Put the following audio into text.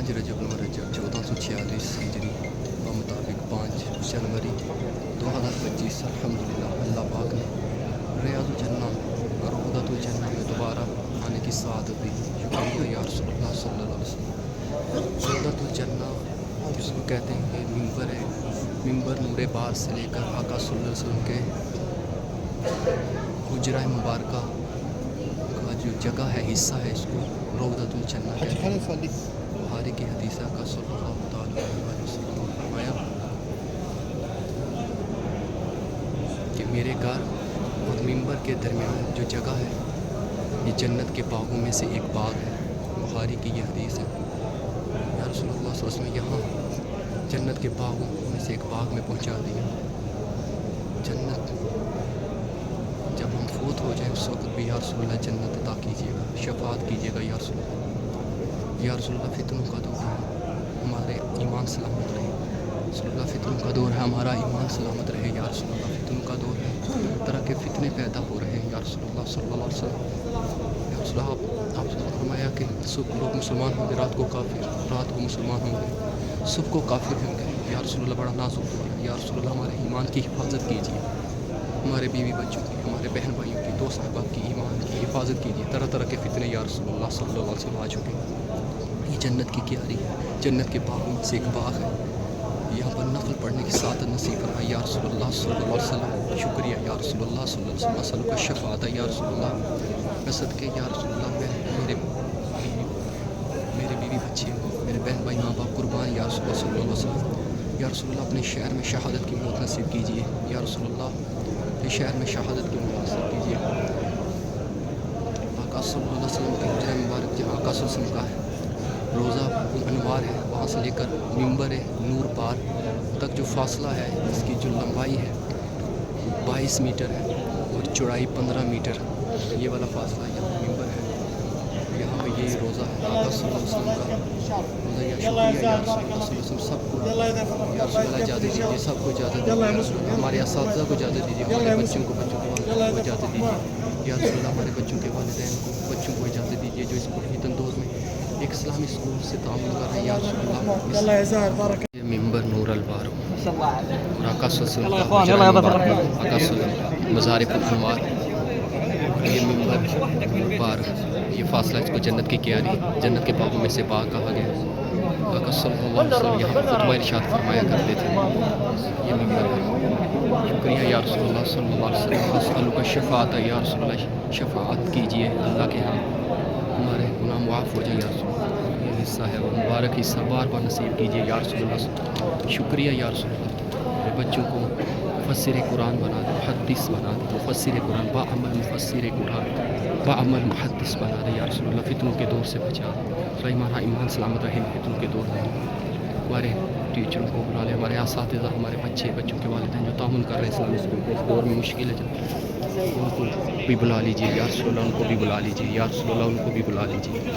5 رجب المرجب 1446 ہجری بمطابق 5 جنوری 2025 الحمدللہ اللہ پاک نے ریاض الجنہ روضۃ الجنہ میں دوبارہ آنے کی سعادت دی۔ شکریہ یا رسول اللہ صلی اللہ علیہ وسلم۔ روضۃ الجنہ جس کو کہتے ہیں کہ ممبر ہے، ممبر نور بار سے لے کر آقا صلی اللہ علیہ وسلم کے حجرہ مبارکہ کا جو جگہ ہے، حصہ ہے، اس کو روضۃ الجنہ کہتے ہیں۔ بخاری کی حدیث آقا صلی اللہ تعالیٰ علیہ وسلم نے فرمایا کہ میرے گھر اور ممبر کے درمیان جو جگہ ہے یہ جنت کے باغوں میں سے ایک باغ ہے۔ بخاری کی یہ حدیث ہے۔ یا رسول اللہ صلی اللہ علیہ وسلم یہاں جنت کے باغوں میں سے ایک باغ میں پہنچا دیا۔ جنت جب ہم فوت ہو جائیں اس وقت بھی یا رسول اللہ جنت عطا کیجیے گا، شفاعت کیجیے گا یا رسول اللہ۔ یا رسول اللہ فتنوں کا دور ہے، ہمارے ایمان سلامت رہے۔ رسول اللہ فتنوں کا دور ہے، ہمارا ایمان سلامت رہے یا رسول اللہ۔ فتنوں کا دور ہے، طرح کے فتنے پیدا ہو رہے ہیں یا رسول اللہ صلی اللہ علیہ وسلم۔ یا رسول اللہ آپ نے فرمایا کہ صبح لوگ مسلمان ہوں گے، رات کو کافر، رات کو مسلمان ہوں گے، صبح کو کافر ہوں گے۔ یا رسول اللہ بڑا نازک دور ہے۔ یا رسول اللہ ہمارے ایمان کی حفاظت کیجیے، ہمارے بیوی بچوں کی، ہمارے بہن بھائیوں کی، دوست احباب کی ایمان کی حفاظت کیجیے۔ طرح طرح کے فتنے یا رسول اللہ صلی اللہ علیہ وسلم آ چکے ہیں۔ یہ جنت کی کیاری ہے، جنت کے باغوں میں سے ایک باغ ہے۔ یہاں پر نفل پڑھنے کی سعادت نصیب فرمائے یا رسول اللہ صلی اللہ علیہ وسلم۔ شکریہ یا رسول اللہ صلی اللہ علیہ وسلم۔ اسألک الشفاعۃ یا رسول اللہ۔ میں صدقے یا رسول اللہ میں میرے بیوی بچے، میرے بہن بھائی، ماں باپ قربان یا رسول اللہ صلی اللہ علیہ وسلم۔ یا رسول اللہ اپنے شہر میں شہادت کی موت نصیب کیجیے یا رسول اللہ۔ اپنے شہر میں شہادت کی موت نصیب کیجیے۔ آقا صلی اللہ علیہ وسلم کے حجرہ مبارک جہاں آقا صلی اللہ علیہ وسلم کا ہے، روضہ انوار ہے، وہاں سے لے کر ممبر نور پار تک جو فاصلہ ہے، اس کی جو لمبائی ہے 22 میٹر ہے اور چوڑائی 15 میٹر۔ یہ والا فاصلہ یہاں ممبر ہے، یہاں پہ یہ روضہ ہے آقا صلی اللہ علیہ وسلم کا روضہ۔ یا شکریہ یا رسول اللہ صلی اللہ علیہ وسلم۔ سب کو یا رسول اللہ اجازت دیجیے، سب کو اجازت دیجیے، ہمارے اساتذہ کو اجازت دیجیے، ہمارے بچوں کو، بچوں کے والدین کو اجازت دیجیے یا رسول اللہ۔ ہمارے بچوں کے والدین کو، بچوں کو اجازت دیجیے جو اس پرہیز اندوز میں ایک اسلامی اسکول سے تعامل کر رہے ہیں یا رسول اللہ۔ یہ ممبر نور البار اور آقا صلی اللہ علیہ وسلم کا حجرہ مبارک، آقا صلی اللہ علیہ وسلم مزار انوار، یہ ممبر نور پار، یہ فاصلہ اس کو جنت کی کیاری، جنت کے باغوں میں سے باغ کہا گیا۔ آقا صلی اللہ علیہ وسلم یہاں خطبہ ارشاد فرمایا کرتے تھے۔ یہ ممبر ہے۔ شکریہ یا رسول اللہ صلی اللہ علیہ وسلم۔ اسألک الشفاعۃ یا رسول اللہ، شفاعت کیجیے اللہ کے ہاں، ہمارے گناہ معاف ہو جائیں یا رسول اللہ۔ یہ حصہ ہے وہ مبارک حصہ، بار بار نصیب کیجیے یا رسول اللہ۔ شکریہ یا رسول اللہ۔ میرے بچوں کو مفسر قرآن بنا دے، محدث بنا دے، مفسر قرآن، باعمل مفسر قرآن، باعمل محدث بنا دے یا رسول اللہ۔ فتنوں کے دور سے بچا دے، ہمارا ایمان سلامت رہے فتنوں کے دور میں۔ ہمارے ٹیچروں کو بلا لے، ہمارے اساتذہ، ہمارے بچے، بچوں کے والدین جو تعاون کر رہے ہیں اسلامی اسکول کو، اس دور میں مشکل ہے ان کو بھی بلا لیجیے یا رسول اللہ، ان کو بھی بلا لیجیے یا رسول اللہ، ان کو بھی بلا لیجیے۔